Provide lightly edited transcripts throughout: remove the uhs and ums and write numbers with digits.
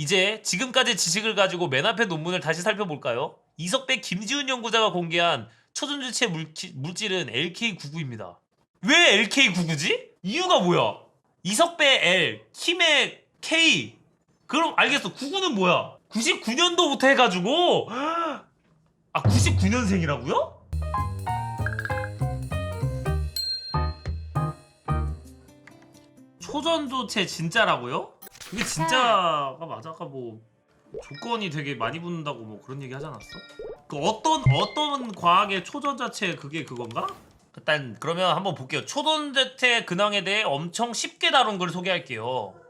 이제 지금까지 지식을 가지고 맨 앞에 논문을 다시 살펴볼까요? 이석배 김지훈 연구자가 공개한 초전지체 물질은 LK99입니다. 왜 LK99지? 이유가 뭐야? 이석배 L, 킴의 K. 그럼 알겠어. 99는 뭐야? 99년도부터 해가지고 99년생이라고요? 초전도체 진짜라고요? 그게 진짜가 맞아? 아까 뭐 조건이 되게 많이 붙는다고 뭐 그런 얘기 하지 않았어? 그 어떤 과학의 초전자체 그게 그건가? 일단 그러면 한번 볼게요. 초전자체 근황에 대해 엄청 쉽게 다룬 걸 소개할게요.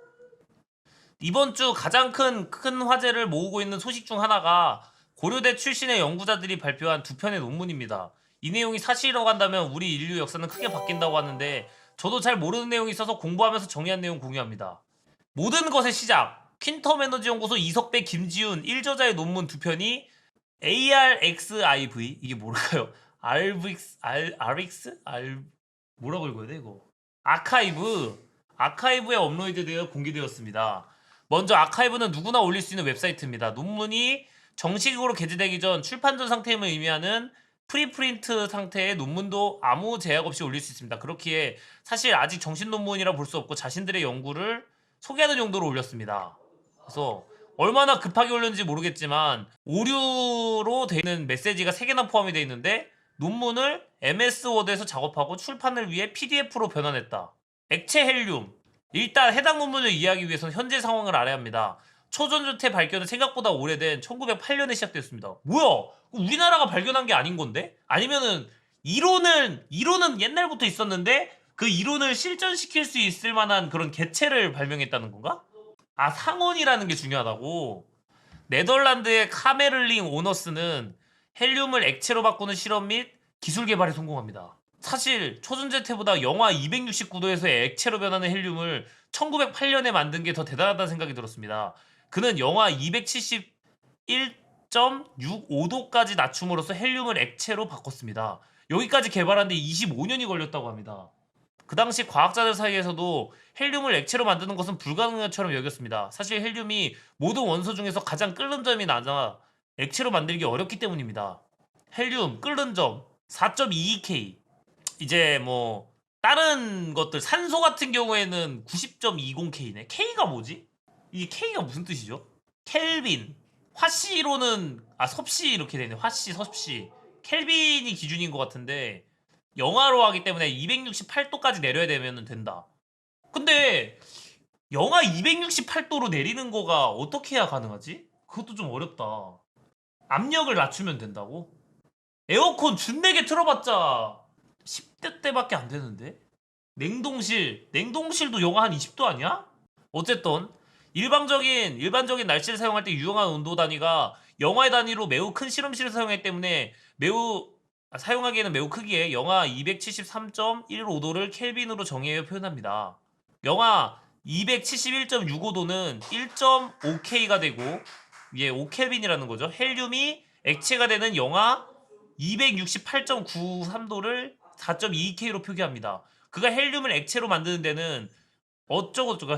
이번 주 가장 큰 화제를 모으고 있는 소식 중 하나가 고려대 출신의 연구자들이 발표한 두 편의 논문입니다. 이 내용이 사실이라고 한다면 우리 인류 역사는 크게 바뀐다고 하는데 저도 잘 모르는 내용이 있어서 공부하면서 정리한 내용 공유합니다. 모든 것의 시작! 퀸텀 에너지 연구소 이석배 김지훈 1저자의 논문 두 편이 ARXIV 이게 뭘까요? RX? 뭐라고 읽어야 돼 이거? 아카이브에 업로드되어 공개되었습니다. 먼저 아카이브는 누구나 올릴 수 있는 웹사이트입니다. 논문이 정식으로 게재되기 전 출판 전 상태임을 의미하는 프리프린트 상태의 논문도 아무 제약 없이 올릴 수 있습니다. 그렇기에 사실 아직 정식 논문이라 볼 수 없고 자신들의 연구를 소개하는 용도로 올렸습니다. 그래서 얼마나 급하게 올렸는지 모르겠지만 오류로 되어 있는 메시지가 3개나 포함이 되어 있는데 논문을 MS 워드에서 작업하고 출판을 위해 PDF로 변환했다. 액체 헬륨. 일단 해당 논문을 이해하기 위해서는 현재 상황을 알아야 합니다. 초전조태 발견은 생각보다 오래된 1908년에 시작됐습니다. 뭐야? 우리나라가 발견한 게 아닌 건데? 아니면은 이론은 옛날부터 있었는데 그 이론을 실전시킬 수 있을 만한 그런 개체를 발명했다는 건가? 아, 상온이라는 게 중요하다고? 네덜란드의 카메를링 오너스는 헬륨을 액체로 바꾸는 실험 및 기술 개발에 성공합니다. 사실 초전제태보다 영하 269도에서의 액체로 변하는 헬륨을 1908년에 만든 게 더 대단하다는 생각이 들었습니다. 그는 영하 271.65도까지 낮춤으로써 헬륨을 액체로 바꿨습니다. 여기까지 개발하는데 25년이 걸렸다고 합니다. 그 당시 과학자들 사이에서도 헬륨을 액체로 만드는 것은 불가능한 것처럼 여겼습니다. 사실 헬륨이 모든 원소 중에서 가장 끓는 점이 낮아 액체로 만들기 어렵기 때문입니다. 헬륨 끓는 점 4.22K. 이제 뭐 다른 것들 산소 같은 경우에는 90.20K네. K가 뭐지? 이게 K가 무슨 뜻이죠? 켈빈. 화씨로는 섭씨 이렇게 되네. 화씨, 섭씨. 켈빈이 기준인 것 같은데 영하로 하기 때문에 268도까지 내려야 되면 된다. 근데 영하 268도로 내리는 거가 어떻게 해야 가능하지? 그것도 좀 어렵다. 압력을 낮추면 된다고? 에어컨 준내게 틀어봤자 10대 때밖에 안 되는데? 냉동실도 영하 한 20도 아니야? 어쨌든 일반적인 날씨를 사용할 때 유용한 온도 단위가 영하의 단위로 매우 큰 실험실을 사용하기 때문에 사용하기에는 매우 크기에 영하 273.15도를 켈빈으로 정의하여 표현합니다. 영하 271.65도는 1.5K가 되고 이게 5켈빈이라는 거죠. 헬륨이 액체가 되는 영하 268.93도를 4.2K로 표기합니다. 그가 헬륨을 액체로 만드는 데는 어쩌고저쩌고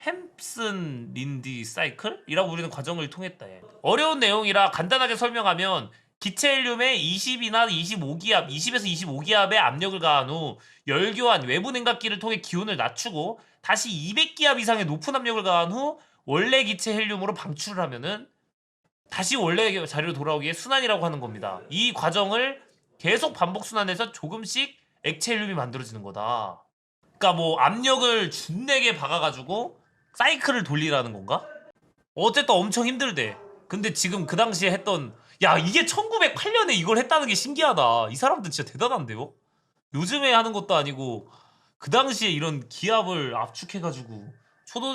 햄슨 린디 사이클이라고 부르는 과정을 통했다. 어려운 내용이라 간단하게 설명하면 기체 헬륨에 20이나 25기압, 20에서 25기압의 압력을 가한 후 열교환 외부 냉각기를 통해 기온을 낮추고 다시 200기압 이상의 높은 압력을 가한 후 원래 기체 헬륨으로 방출을 하면은 다시 원래 자리로 돌아오기에 순환이라고 하는 겁니다. 이 과정을 계속 반복 순환해서 조금씩 액체 헬륨이 만들어지는 거다. 그러니까 뭐 압력을 준내게 박아가지고 사이클을 돌리라는 건가? 어쨌든 엄청 힘들대. 근데 지금 그 당시에 했던 이게 1908년에 이걸 했다는 게 신기하다. 이 사람들 진짜 대단한데요? 요즘에 하는 것도 아니고 그 당시에 이런 기압을 압축해가지고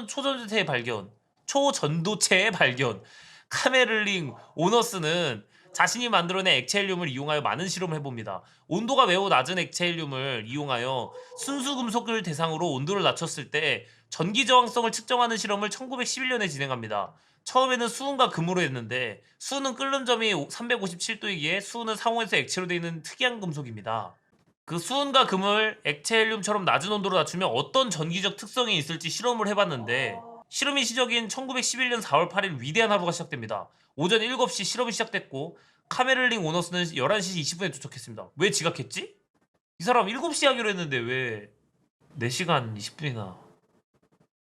초전도체의 발견, 초전도체의 발견. 카메를링 오너스는 자신이 만들어낸 액체 헬륨을 이용하여 많은 실험을 해봅니다. 온도가 매우 낮은 액체 헬륨을 이용하여 순수 금속을 대상으로 온도를 낮췄을 때 전기 저항성을 측정하는 실험을 1911년에 진행합니다. 처음에는 수은과 금으로 했는데 수은은 끓는 점이 357도이기에 수은은 상온에서 액체로 되어 있는 특이한 금속입니다. 그 수은과 금을 액체 헬륨처럼 낮은 온도로 낮추면 어떤 전기적 특성이 있을지 실험을 해봤는데 실험이 시작인 1911년 4월 8일 위대한 하루가 시작됩니다. 오전 7시 실험이 시작됐고 카메를링 오너스는 11시 20분에 도착했습니다. 왜 지각했지? 이 사람 7시 하기로 했는데 왜 4시간 20분이나.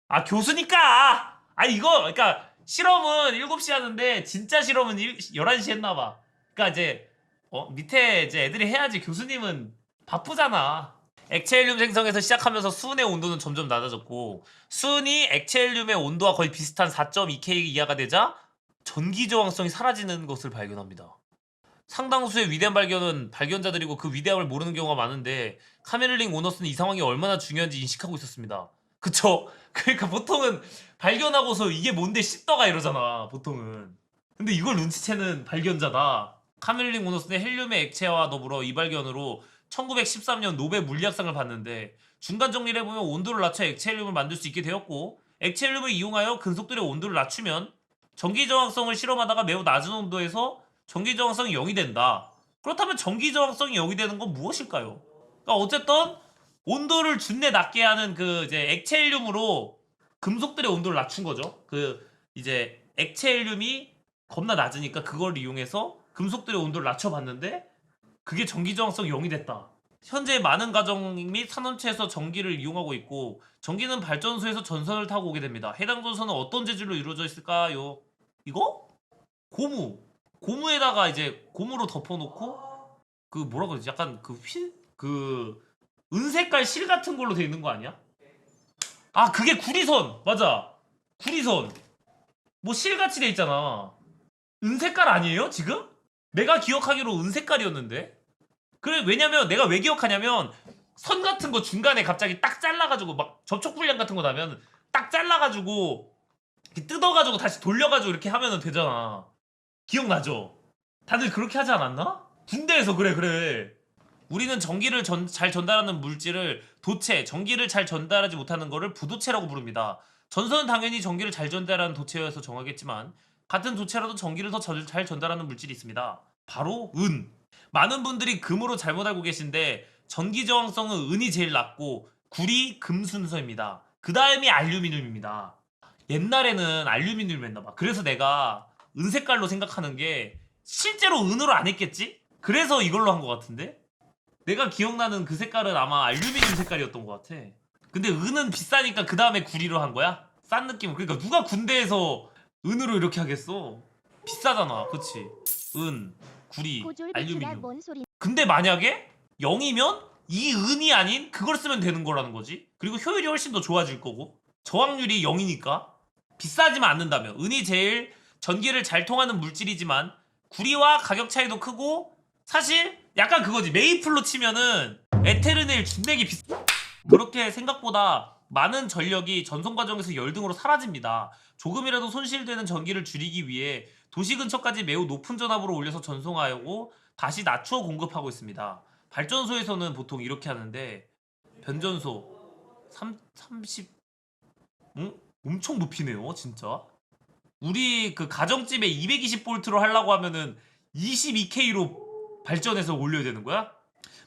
아, 교수니까! 아, 이거, 그러니까 실험은 7시 하는데 진짜 실험은 11시 했나봐. 그러니까 이제 밑에 이제 애들이 해야지. 교수님은 바쁘잖아. 액체 헬륨 생성에서 시작하면서 수은의 온도는 점점 낮아졌고 수은이 액체 헬륨의 온도와 거의 비슷한 4.2K 이하가 되자 전기 저항성이 사라지는 것을 발견합니다. 상당수의 위대한 발견은 발견자들이고 그 위대함을 모르는 경우가 많은데 카메를링 오너스는 이 상황이 얼마나 중요한지 인식하고 있었습니다. 그쵸? 그러니까 보통은 발견하고서 이게 뭔데 씹더가 이러잖아, 보통은. 근데 이걸 눈치채는 발견자다. 카멜링 오너스는 헬륨의 액체와 더불어 이 발견으로 1913년 노벨 물리학상을 받는데 중간 정리를 해보면 온도를 낮춰 액체 헬륨을 만들 수 있게 되었고 액체 헬륨을 이용하여 금속들의 온도를 낮추면 전기 저항성을 실험하다가 매우 낮은 온도에서 전기 저항성이 0이 된다. 그렇다면 전기 저항성이 0이 되는 건 무엇일까요? 그러니까 어쨌든 온도를 준내 낮게 하는 그 이제 액체 헬륨으로 금속들의 온도를 낮춘 거죠. 그 이제 액체 헬륨이 겁나 낮으니까 그걸 이용해서 금속들의 온도를 낮춰봤는데 그게 전기 저항성이 0이 됐다. 현재 많은 가정 및 산업체에서 전기를 이용하고 있고 전기는 발전소에서 전선을 타고 오게 됩니다. 해당 전선은 어떤 재질로 이루어져 있을까요? 이거? 고무. 고무에다가 이제 고무로 덮어놓고 그 뭐라 그러지? 약간 그 은색깔 실 같은 걸로 돼 있는 거 아니야? 아, 그게 구리선. 맞아. 구리선. 뭐 실같이 돼 있잖아. 은색깔 아니에요 지금? 내가 기억하기로 은색깔이었는데. 그래, 왜냐면 내가 왜 기억하냐면 선 같은 거 중간에 갑자기 딱 잘라가지고 막 접촉 불량 같은 거 나면 딱 잘라가지고 이렇게 뜯어가지고 다시 돌려가지고 이렇게 하면은 되잖아. 기억나죠? 다들 그렇게 하지 않았나? 군대에서 그래. 우리는 전기를 잘 전달하는 물질을 도체, 전기를 잘 전달하지 못하는 거를 부도체라고 부릅니다. 전선은 당연히 전기를 잘 전달하는 도체여서 정하겠지만 같은 도체라도 전기를 더 잘 전달하는 물질이 있습니다. 바로 은. 많은 분들이 금으로 잘못 알고 계신데 전기 저항성은 은이 제일 낮고 구리, 금 순서입니다. 그 다음이 알루미늄입니다. 옛날에는 알루미늄을 했나봐. 그래서 내가 은색깔로 생각하는 게 실제로 은으로 안 했겠지? 그래서 이걸로 한 것 같은데? 내가 기억나는 그 색깔은 아마 알루미늄 색깔이었던 것 같아. 근데 은은 비싸니까 그 다음에 구리로 한 거야? 싼 느낌. 그러니까 누가 군대에서 은으로 이렇게 하겠어? 비싸잖아, 그치? 은, 구리, 알루미늄. 근데 만약에 0이면 이 은이 아닌 그걸 쓰면 되는 거라는 거지. 그리고 효율이 훨씬 더 좋아질 거고 저항률이 0이니까 비싸지만 않는다면. 은이 제일 전기를 잘 통하는 물질이지만 구리와 가격 차이도 크고 사실 약간 그거지. 메이플로 치면은 에테르넬 준내기 비싸. 그렇게 생각보다 많은 전력이 전송 과정에서 열등으로 사라집니다. 조금이라도 손실되는 전기를 줄이기 위해 도시 근처까지 매우 높은 전압으로 올려서 전송하고 다시 낮추어 공급하고 있습니다. 발전소에서는 보통 이렇게 하는데 변전소 30 응? 엄청 높이네요 진짜. 우리 그 가정집에 220V로 하려고 하면은 22K로 발전해서 올려야 되는 거야?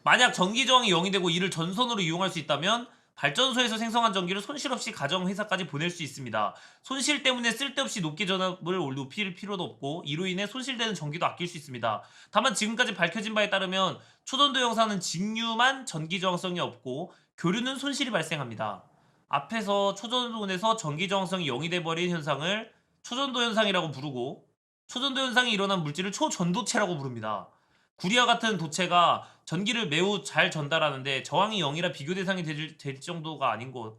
만약 전기 저항이 0이 되고 이를 전선으로 이용할 수 있다면 발전소에서 생성한 전기를 손실 없이 가정 회사까지 보낼 수 있습니다. 손실 때문에 쓸데없이 높게 전압을 높일 필요도 없고 이로 인해 손실되는 전기도 아낄 수 있습니다. 다만 지금까지 밝혀진 바에 따르면 초전도 영상은 직류만 전기 저항성이 없고 교류는 손실이 발생합니다. 앞에서 초전도원에서 전기 저항성이 0이 돼버린 현상을 초전도 현상이라고 부르고 초전도 현상이 일어난 물질을 초전도체라고 부릅니다. 구리와 같은 도체가 전기를 매우 잘 전달하는데 저항이 0이라 비교 대상이 될 정도가 아닌 거,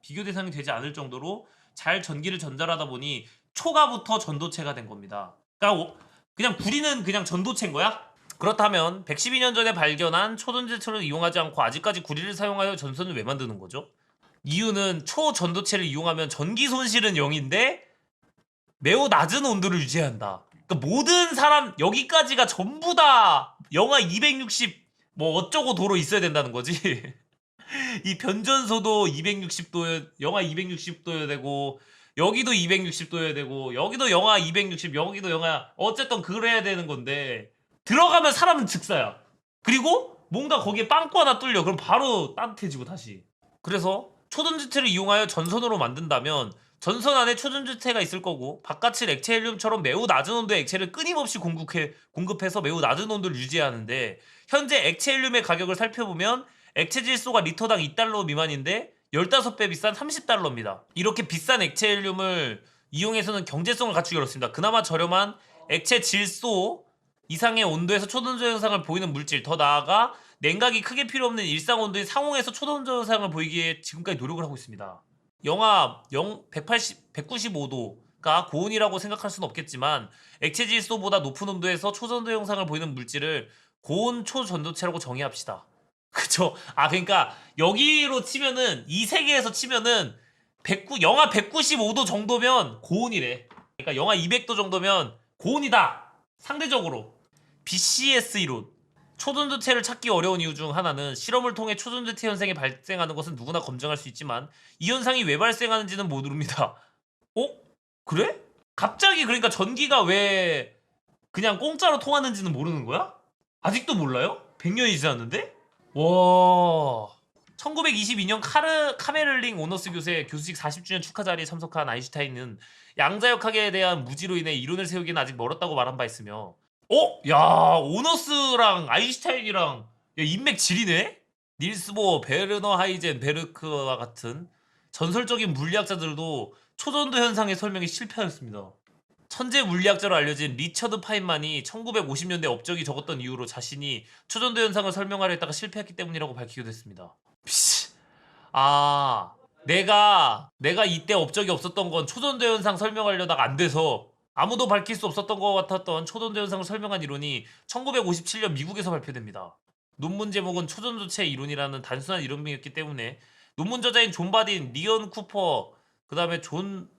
비교 대상이 되지 않을 정도로 잘 전기를 전달하다 보니 초가부터 전도체가 된 겁니다. 그러니까 그냥 구리는 그냥 전도체인 거야? 그렇다면 112년 전에 발견한 초전도체를 이용하지 않고 아직까지 구리를 사용하여 전선을 왜 만드는 거죠? 이유는 초전도체를 이용하면 전기 손실은 0인데 매우 낮은 온도를 유지한다. 그러니까 모든 사람 여기까지가 전부 다 영하 260 뭐 어쩌고 도로 있어야 된다는 거지. 이 변전소도 260도 영하 260도여야 되고 여기도 260도여야 되고 여기도 영하 260 여기도 영하 어쨌든 그래야 되는 건데 들어가면 사람은 즉사야. 그리고 뭔가 거기에 빵꾸 하나 뚫려. 그럼 바로 따뜻해지고 다시. 그래서 초전지체를 이용하여 전선으로 만든다면 전선 안에 초전지체가 있을 거고 바깥은 액체 헬륨처럼 매우 낮은 온도의 액체를 끊임없이 공급해서 매우 낮은 온도를 유지해야 하는데 현재 액체 헬륨의 가격을 살펴보면 액체 질소가 리터당 2달러 미만인데 15배 비싼 30달러입니다. 이렇게 비싼 액체 헬륨을 이용해서는 경제성을 갖추기 어렵습니다. 그나마 저렴한 액체 질소 이상의 온도에서 초전도 현상을 보이는 물질, 더 나아가 냉각이 크게 필요 없는 일상 온도의 상온에서 초전도 현상을 보이기에 지금까지 노력을 하고 있습니다. 영하 195도가 고온이라고 생각할 수는 없겠지만 액체 질소보다 높은 온도에서 초전도 현상을 보이는 물질을 고온 초전도체라고 정의합시다. 그쵸? 아, 그러니까 여기로 치면은 이 세계에서 치면은 영하 195도 정도면 고온이래. 그러니까 영하 200도 정도면 고온이다. 상대적으로. BCS 이론. 초전도체를 찾기 어려운 이유 중 하나는 실험을 통해 초전도체 현상이 발생하는 것은 누구나 검증할 수 있지만 이 현상이 왜 발생하는지는 모릅니다. 어? 그래? 갑자기 그러니까 전기가 왜 그냥 공짜로 통하는지는 모르는 거야? 아직도 몰라요? 100년이 지났는데? 와. 1922년 카메를링 오너스 교수의 교수직 40주년 축하 자리에 참석한 아인슈타인은 양자역학에 대한 무지로 인해 이론을 세우기는 아직 멀었다고 말한 바 있으며 야, 오너스랑 아인슈타인이랑 야, 인맥 지리네? 닐스 보어, 베르너 하이젠베르크와 같은 전설적인 물리학자들도 초전도 현상의 설명에 실패하였습니다. 천재 물리학자로 알려진 리처드 파인만이 1950년대 업적이 적었던 이유로 자신이 초전도 현상을 설명하려 했다가 실패했기 때문이라고 밝히기도 했습니다. 아, 내가 이때 업적이 없었던 건 초전도 현상 설명하려다가 안 돼서 아무도 밝힐 수 없었던 것 같았던 초전도 현상을 설명한 이론이 1957년 미국에서 발표됩니다. 논문 제목은 초전도체 이론이라는 단순한 이름이었기 때문에 논문 저자인 존 바딘, 리언 쿠퍼, 그 다음에 존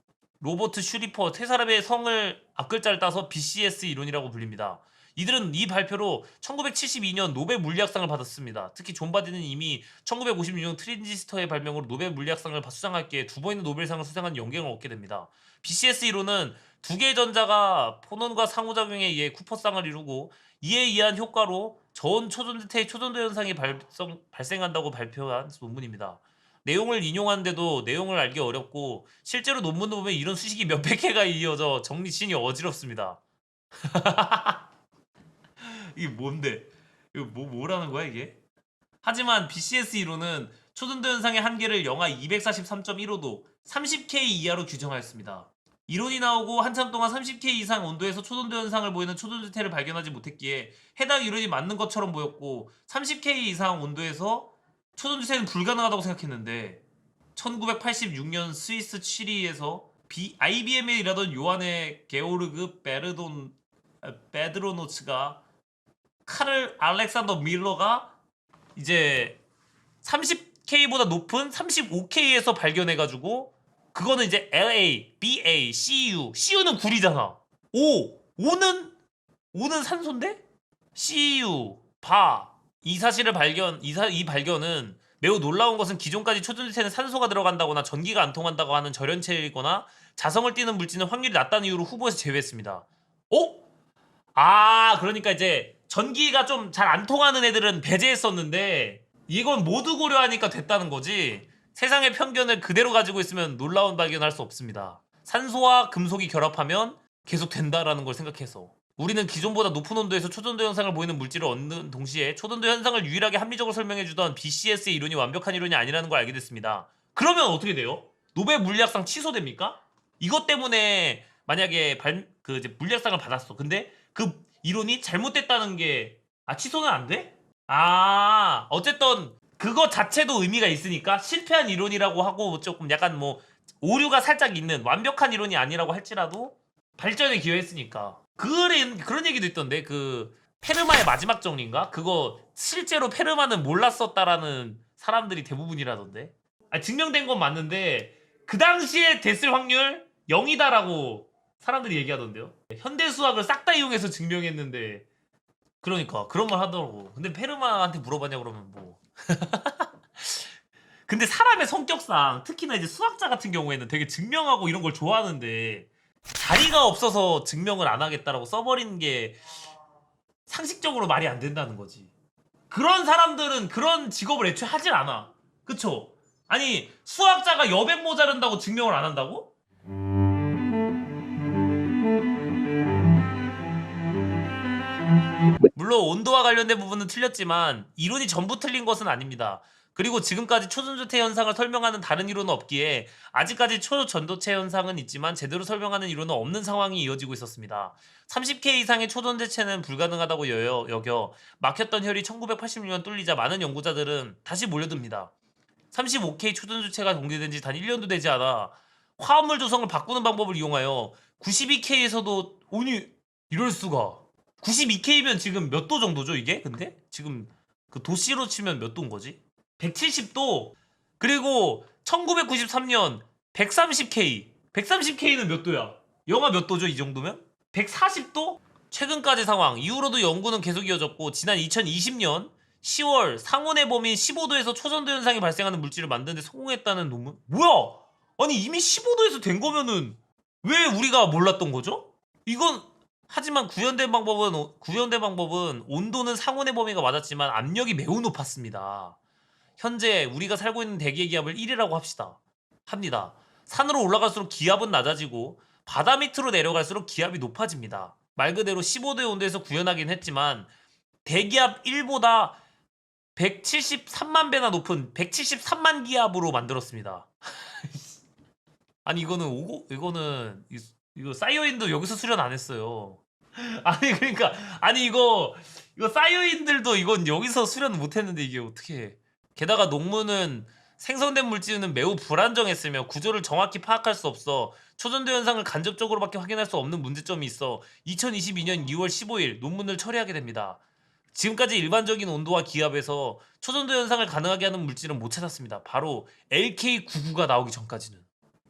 로버트 슈리퍼 세 사람의 성을 앞글자를 따서 BCS 이론이라고 불립니다. 이들은 이 발표로 1972년 노벨 물리학상을 받았습니다. 특히 존 바딘은 이미 1956년 트랜지스터의 발명으로 노벨 물리학상을 수상했기에 두 번이나 노벨상을 수상한 영광을 얻게 됩니다. BCS 이론은 두 개의 전자가 포논과 상호작용에 의해 쿠퍼쌍을 이루고 이에 의한 효과로 전 초전도체의 초전도 현상이 발생한다고 발표한 논문입니다. 내용을 인용하는데도 내용을 알기 어렵고 실제로 논문을 보면 이런 수식이 몇백 개가 이어져 정리치기 어지럽습니다. 이게 뭔데? 이거 뭐라는 거야 이게? 하지만 BCS 이론은 초전도 현상의 한계를 영하 243.15도 30K 이하로 규정하였습니다. 이론이 나오고 한참 동안 30K 이상 온도에서 초전도 현상을 보이는 초전도체를 발견하지 못했기에 해당 이론이 맞는 것처럼 보였고 30K 이상 온도에서 초전도체는 불가능하다고 생각했는데 1986년 스위스 취리히에서 IBM에 일하던 요한의 게오르그 베드로노츠가 카를 알렉산더 밀러가 이제 30K보다 높은 35K에서 발견해가지고 그거는 이제 LA, BA, CU는 구리잖아. O는 산소인데? CU, 이 발견은 매우 놀라운 것은 기존까지 초전도체는 산소가 들어간다거나 전기가 안 통한다고 하는 절연체이거나 자성을 띠는 물질은 확률이 낮다는 이유로 후보에서 제외했습니다. 그러니까 이제 전기가 좀 잘 안 통하는 애들은 배제했었는데 이건 모두 고려하니까 됐다는 거지. 세상의 편견을 그대로 가지고 있으면 놀라운 발견을 할 수 없습니다. 산소와 금속이 결합하면 계속 된다라는 걸 생각해서 우리는 기존보다 높은 온도에서 초전도 현상을 보이는 물질을 얻는 동시에 초전도 현상을 유일하게 합리적으로 설명해주던 BCS의 이론이 완벽한 이론이 아니라는 걸 알게 됐습니다. 그러면 어떻게 돼요? 노벨 물리학상 취소됩니까? 이것 때문에 만약에 이제 물리학상을 받았어. 근데 그 이론이 잘못됐다는 게 취소는 안 돼? 어쨌든 그거 자체도 의미가 있으니까 실패한 이론이라고 하고 조금 약간 오류가 살짝 있는 완벽한 이론이 아니라고 할지라도 발전에 기여했으니까. 그런 얘기도 있던데 페르마의 마지막 정리인가? 그거 실제로 페르마는 몰랐었다라는 사람들이 대부분이라던데. 증명된 건 맞는데 그 당시에 됐을 확률 0이다라고 사람들이 얘기하던데요. 현대 수학을 싹 다 이용해서 증명했는데 그러니까 그런 말 하더라고. 근데 페르마한테 물어봤냐 그러면 근데 사람의 성격상 특히나 이제 수학자 같은 경우에는 되게 증명하고 이런 걸 좋아하는데 자리가 없어서 증명을 안 하겠다라고 써버리는 게 상식적으로 말이 안 된다는 거지. 그런 사람들은 그런 직업을 애초에 하질 않아. 그쵸? 아니 수학자가 여백 모자른다고 증명을 안 한다고? 물론 온도와 관련된 부분은 틀렸지만 이론이 전부 틀린 것은 아닙니다. 그리고 지금까지 초전도체 현상을 설명하는 다른 이론은 없기에 아직까지 초전도체 현상은 있지만 제대로 설명하는 이론은 없는 상황이 이어지고 있었습니다. 30K 이상의 초전도체는 불가능하다고 여겨 막혔던 혈이 1986년 뚫리자 많은 연구자들은 다시 몰려듭니다. 35K 초전도체가 공개된 지 단 1년도 되지 않아 화합물 조성을 바꾸는 방법을 이용하여 92K에서도 아니 이럴 수가 92K면 지금 몇 도 정도죠 이게? 근데? 지금 그 도씨로 치면 몇 도인 거지? 170도 그리고 1993년 130K 130K는 몇 도야? 영하 몇 도죠 이 정도면? 140도? 최근까지 상황 이후로도 연구는 계속 이어졌고 지난 2020년 10월 상온의 범위인 15도에서 초전도 현상이 발생하는 물질을 만드는 데 성공했다는 논문? 뭐야? 아니 이미 15도에서 된 거면은 왜 우리가 몰랐던 거죠? 이건 하지만 구현된 방법은 온도는 상온의 범위가 맞았지만 압력이 매우 높았습니다. 현재 우리가 살고 있는 대기의 기압을 1이라고 합니다. 산으로 올라갈수록 기압은 낮아지고 바다 밑으로 내려갈수록 기압이 높아집니다. 말 그대로 15도의 온도에서 구현하긴 했지만 대기압 1보다 173만 배나 높은 173만 기압으로 만들었습니다. 아니 이거 사이오인도 여기서 수련 안 했어요. 아니 그러니까 아니 이거 사이오인들도 이건 여기서 수련 못 했는데 이게 어떻게 해. 게다가 논문은 생성된 물질은 매우 불안정했으며 구조를 정확히 파악할 수 없어 초전도 현상을 간접적으로밖에 확인할 수 없는 문제점이 있어 2022년 2월 15일 논문을 처리하게 됩니다. 지금까지 일반적인 온도와 기압에서 초전도 현상을 가능하게 하는 물질은 못 찾았습니다. 바로 LK99가 나오기 전까지는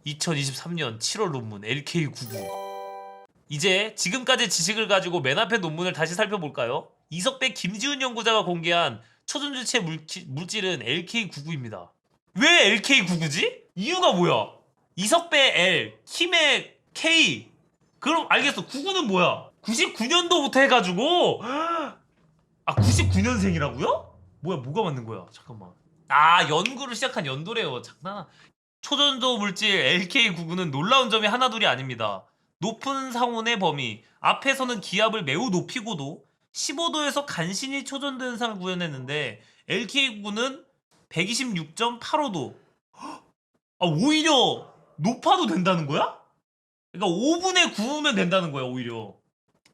2023년 7월 논문 LK99 이제 지금까지 지식을 가지고 맨 앞에 논문을 다시 살펴볼까요? 이석배 김지훈 연구자가 공개한 초전도체 물질은 LK99입니다. 왜 LK99지? 이유가 뭐야? 이석배 L, 킴의 K. 그럼 알겠어. 99는 뭐야? 99년도부터 해가지고 99년생이라고요? 뭐야 뭐가 맞는 거야? 잠깐만. 연구를 시작한 연도래요. 장난아. 초전도 물질 LK99는 놀라운 점이 하나둘이 아닙니다. 높은 상온의 범위 앞에서는 기압을 매우 높이고도 15도에서 간신히 초전도 현상을 구현했는데 LK99는 126.85도 오히려 높아도 된다는 거야? 그러니까 5분의 9면 된다는 거야 오히려.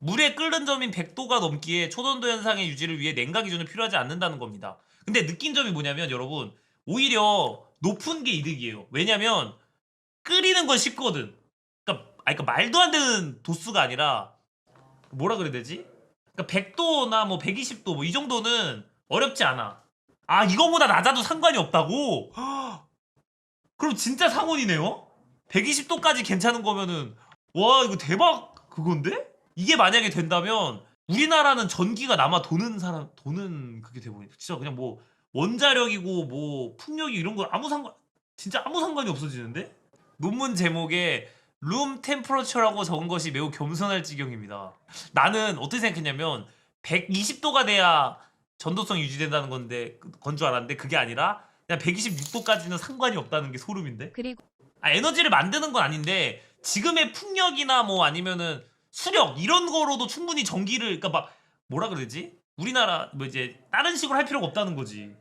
물에 끓는 점인 100도가 넘기에 초전도 현상의 유지를 위해 냉각 기준은 필요하지 않는다는 겁니다. 근데 느낀 점이 뭐냐면 여러분 오히려 높은 게 이득이에요. 왜냐면 끓이는 건 쉽거든. 그러니까 말도 안 되는 도수가 아니라 뭐라 그래야 되지? 그러니까 100도나 뭐 120도 뭐 이 정도는 어렵지 않아. 이거보다 낮아도 상관이 없다고? 그럼 진짜 상온이네요? 120도까지 괜찮은 거면은 와 이거 대박 그건데? 이게 만약에 된다면 우리나라는 전기가 남아 도는 그게 돼버려. 진짜 그냥 뭐 원자력이고 뭐 풍력이 이런 거 진짜 아무 상관이 없어지는데? 논문 제목에 룸 템퍼러처라고 적은 것이 매우 겸손할 지경입니다. 나는 어떻게 생각했냐면 120도가 돼야 전도성이 유지된다는 건 줄 알았는데 그게 아니라 그냥 126도까지는 상관이 없다는 게 소름인데? 그리고 에너지를 만드는 건 아닌데 지금의 풍력이나 뭐 아니면은 수력 이런 거로도 충분히 전기를 그러니까 막 뭐라 그러지? 우리나라 뭐 이제 다른 식으로 할 필요가 없다는 거지.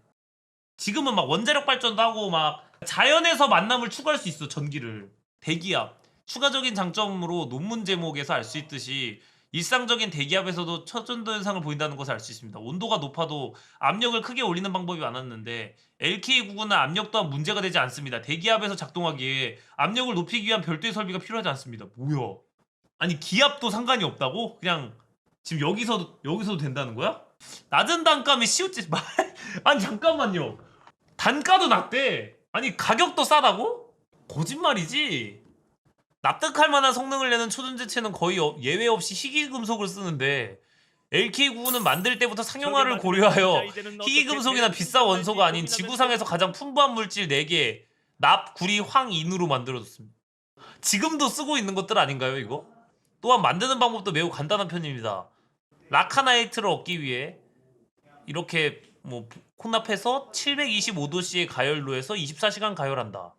지금은 막 원자력 발전도 하고 막 자연에서 만남을 추구할 수 있어 전기를. 대기압 추가적인 장점으로 논문 제목에서 알 수 있듯이 일상적인 대기압에서도 초전도 현상을 보인다는 것을 알 수 있습니다. 온도가 높아도 압력을 크게 올리는 방법이 많았는데 LK99는 압력 또한 문제가 되지 않습니다. 대기압에서 작동하기에 압력을 높이기 위한 별도의 설비가 필요하지 않습니다. 뭐야? 아니 기압도 상관이 없다고? 그냥 지금 여기서도 된다는 거야? 낮은 단가면 COC 아니 잠깐만요. 단가도 낮대. 아니 가격도 싸다고? 거짓말이지. 납득할 만한 성능을 내는 초전도체는 거의 예외 없이 희귀금속을 쓰는데 LK99는 만들 때부터 상용화를 고려하여 희귀금속이나 비싼 원소가 아닌 지구상에서 가장 풍부한 물질 4개 납, 구리, 황, 인으로 만들어졌습니다. 지금도 쓰고 있는 것들 아닌가요 이거? 또한 만드는 방법도 매우 간단한 편입니다. 라카나이트를 얻기 위해 이렇게 뭐 혼합해서 725도씨의 가열로 해서 24시간 가열한다.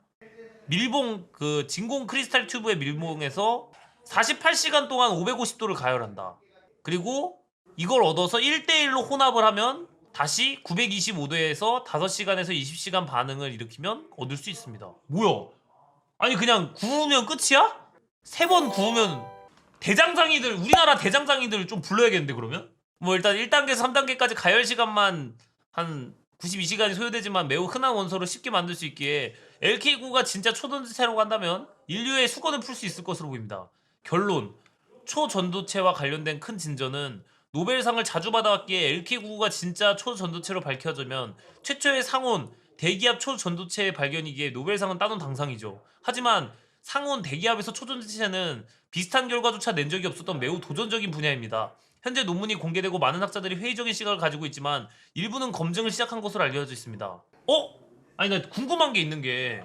밀봉 그 진공 크리스탈 튜브에 밀봉해서 48시간 동안 550도를 가열한다. 그리고 이걸 얻어서 1대1로 혼합을 하면 다시 925도에서 5시간에서 20시간 반응을 일으키면 얻을 수 있습니다. 뭐야? 아니 그냥 구우면 끝이야? 3번 구우면 대장장이들 우리나라 대장장이들 좀 불러야겠는데 그러면? 뭐 일단 1단계에서 3단계까지 가열 시간만 한 92시간이 소요되지만 매우 흔한 원소를 쉽게 만들 수 있기에 LK9가 진짜 초전도체라고 한다면 인류의 수건을 풀 수 있을 것으로 보입니다. 결론 초전도체와 관련된 큰 진전은 노벨상을 자주 받아왔기에 LK99가 진짜 초전도체로 밝혀지면 최초의 상온 대기압 초전도체의 발견이기에 노벨상은 따놓은 당상이죠. 하지만 상온 대기압에서 초전도체는 비슷한 결과조차 낸 적이 없었던 매우 도전적인 분야입니다. 현재 논문이 공개되고 많은 학자들이 회의적인 시각을 가지고 있지만 일부는 검증을 시작한 것으로 알려져 있습니다. 아니 나 궁금한 게 있는 게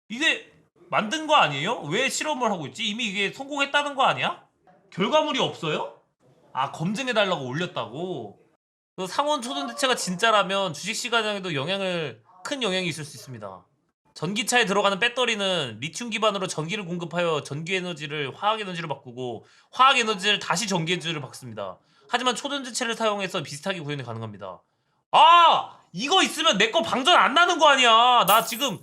이게 만든 거 아니에요? 왜 실험을 하고 있지? 이미 이게 성공했다는 거 아니야? 결과물이 없어요? 아 검증해달라고 올렸다고? 그 상온 초전도체가 진짜라면 주식시장에도 큰 영향이 있을 수 있습니다. 전기차에 들어가는 배터리는 리튬 기반으로 전기를 공급하여 전기에너지를 화학에너지로 바꾸고 화학에너지를 다시 전기에너지로 바꿉니다. 하지만 초전도체를 사용해서 비슷하게 구현이 가능합니다. 아! 이거 있으면 내 거 방전 안 나는 거 아니야. 나 지금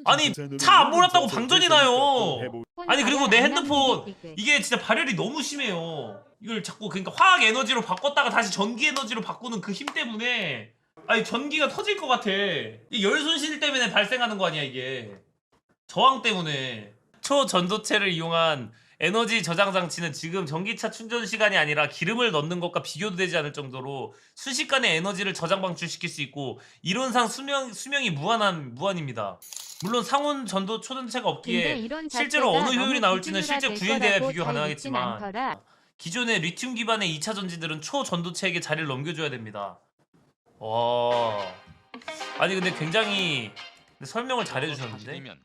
아니 차 안 몰았다고 방전이 나요. 아니 그리고 내 핸드폰 이게 진짜 발열이 너무 심해요. 이걸 자꾸 그러니까 화학 에너지로 바꿨다가 다시 전기 에너지로 바꾸는 그 힘 때문에 아니 전기가 터질 것 같아. 이 열 손실 때문에 발생하는 거 아니야 이게. 저항 때문에. 초전도체를 이용한 에너지 저장 장치는 지금 전기차 충전 시간이 아니라 기름을 넣는 것과 비교도 되지 않을 정도로 순식간에 에너지를 저장 방출시킬 수 있고 이론상 수명이 무한입니다. 물론 상온 전도 초전도체가 없기에 실제로 어느 효율이 나올지는 실제 구현돼야 비교 가능하겠지만 기존의 리튬 기반의 2차 전지들은 초전도체에게 자리를 넘겨줘야 됩니다. 와, 아니 근데 굉장히 설명을 잘해주셨는데.